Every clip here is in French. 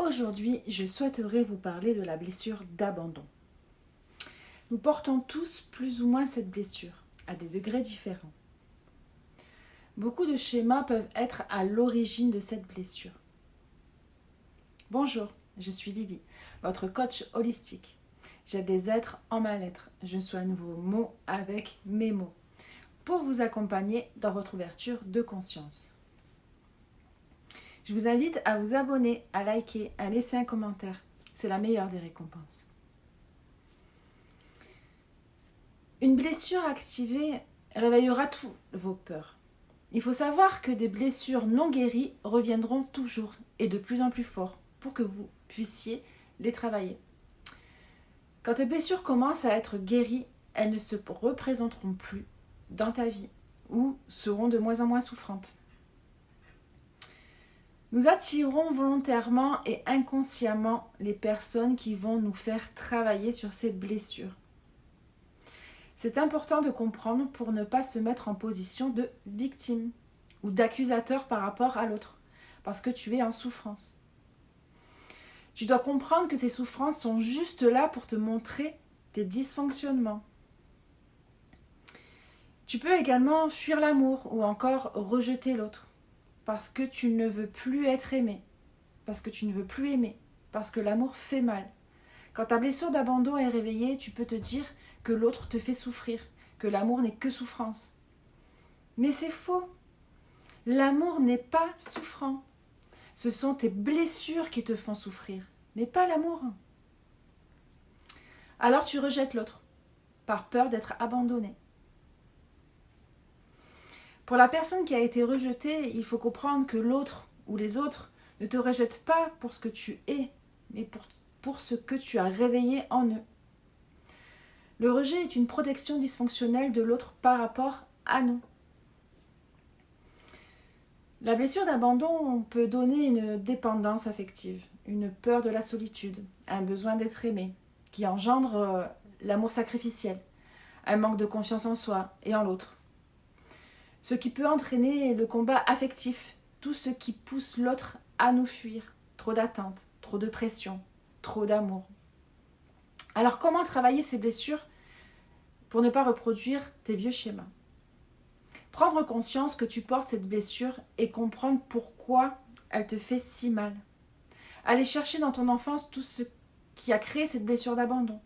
Aujourd'hui, je souhaiterais vous parler de la blessure d'abandon. Nous portons tous plus ou moins cette blessure, à des degrés différents. Beaucoup de schémas peuvent être à l'origine de cette blessure. Bonjour, je suis Lily, votre coach holistique. J'aide les êtres en mal-être. Je soigne vos mots avec mes mots, pour vous accompagner dans votre ouverture de conscience. Je vous invite à vous abonner, à liker, à laisser un commentaire. C'est la meilleure des récompenses. Une blessure activée réveillera toutes vos peurs. Il faut savoir que des blessures non guéries reviendront toujours et de plus en plus fort pour que vous puissiez les travailler. Quand tes blessures commencent à être guéries, elles ne se représenteront plus dans ta vie ou seront de moins en moins souffrantes. Nous attirons volontairement et inconsciemment les personnes qui vont nous faire travailler sur ces blessures. C'est important de comprendre pour ne pas se mettre en position de victime ou d'accusateur par rapport à l'autre, parce que tu es en souffrance. Tu dois comprendre que ces souffrances sont juste là pour te montrer tes dysfonctionnements. Tu peux également fuir l'amour ou encore rejeter l'autre, parce que tu ne veux plus être aimé, parce que tu ne veux plus aimer, parce que l'amour fait mal. Quand ta blessure d'abandon est réveillée, tu peux te dire que l'autre te fait souffrir, que l'amour n'est que souffrance. Mais c'est faux. L'amour n'est pas souffrant. Ce sont tes blessures qui te font souffrir, mais pas l'amour. Alors tu rejettes l'autre, par peur d'être abandonné. Pour la personne qui a été rejetée, il faut comprendre que l'autre ou les autres ne te rejettent pas pour ce que tu es, mais pour ce que tu as réveillé en eux. Le rejet est une protection dysfonctionnelle de l'autre par rapport à nous. La blessure d'abandon peut donner une dépendance affective, une peur de la solitude, un besoin d'être aimé, qui engendre l'amour sacrificiel, un manque de confiance en soi et en l'autre. Ce qui peut entraîner le combat affectif, tout ce qui pousse l'autre à nous fuir. Trop d'attentes, trop de pression, trop d'amour. Alors comment travailler ces blessures pour ne pas reproduire tes vieux schémas? Prendre conscience que tu portes cette blessure et comprendre pourquoi elle te fait si mal. Aller chercher dans ton enfance tout ce qui a créé cette blessure d'abandon.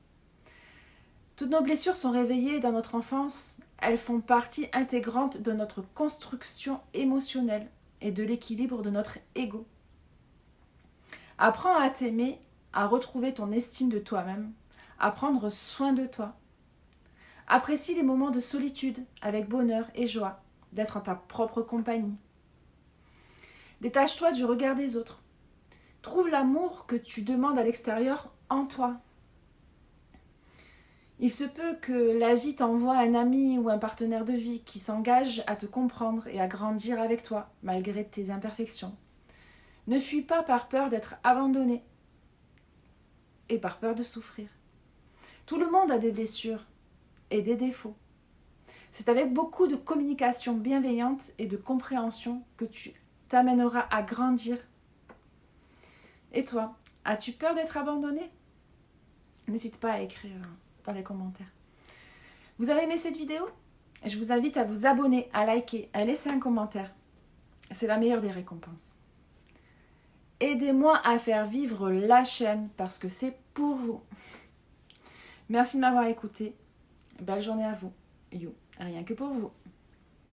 Toutes nos blessures sont réveillées dans notre enfance. Elles font partie intégrante de notre construction émotionnelle et de l'équilibre de notre ego. Apprends à t'aimer, à retrouver ton estime de toi-même, à prendre soin de toi. Apprécie les moments de solitude avec bonheur et joie, d'être en ta propre compagnie. Détache-toi du regard des autres. Trouve l'amour que tu demandes à l'extérieur en toi. Il se peut que la vie t'envoie un ami ou un partenaire de vie qui s'engage à te comprendre et à grandir avec toi, malgré tes imperfections. Ne fuis pas par peur d'être abandonné et par peur de souffrir. Tout le monde a des blessures et des défauts. C'est avec beaucoup de communication bienveillante et de compréhension que tu t'amèneras à grandir. Et toi, as-tu peur d'être abandonné? N'hésite pas à écrire dans les commentaires. Vous avez aimé cette vidéo? Je vous invite à vous abonner, à liker, à laisser un commentaire. C'est la meilleure des récompenses. Aidez-moi à faire vivre la chaîne parce que c'est pour vous. Merci de m'avoir écouté. Belle journée à vous. You, rien que pour vous.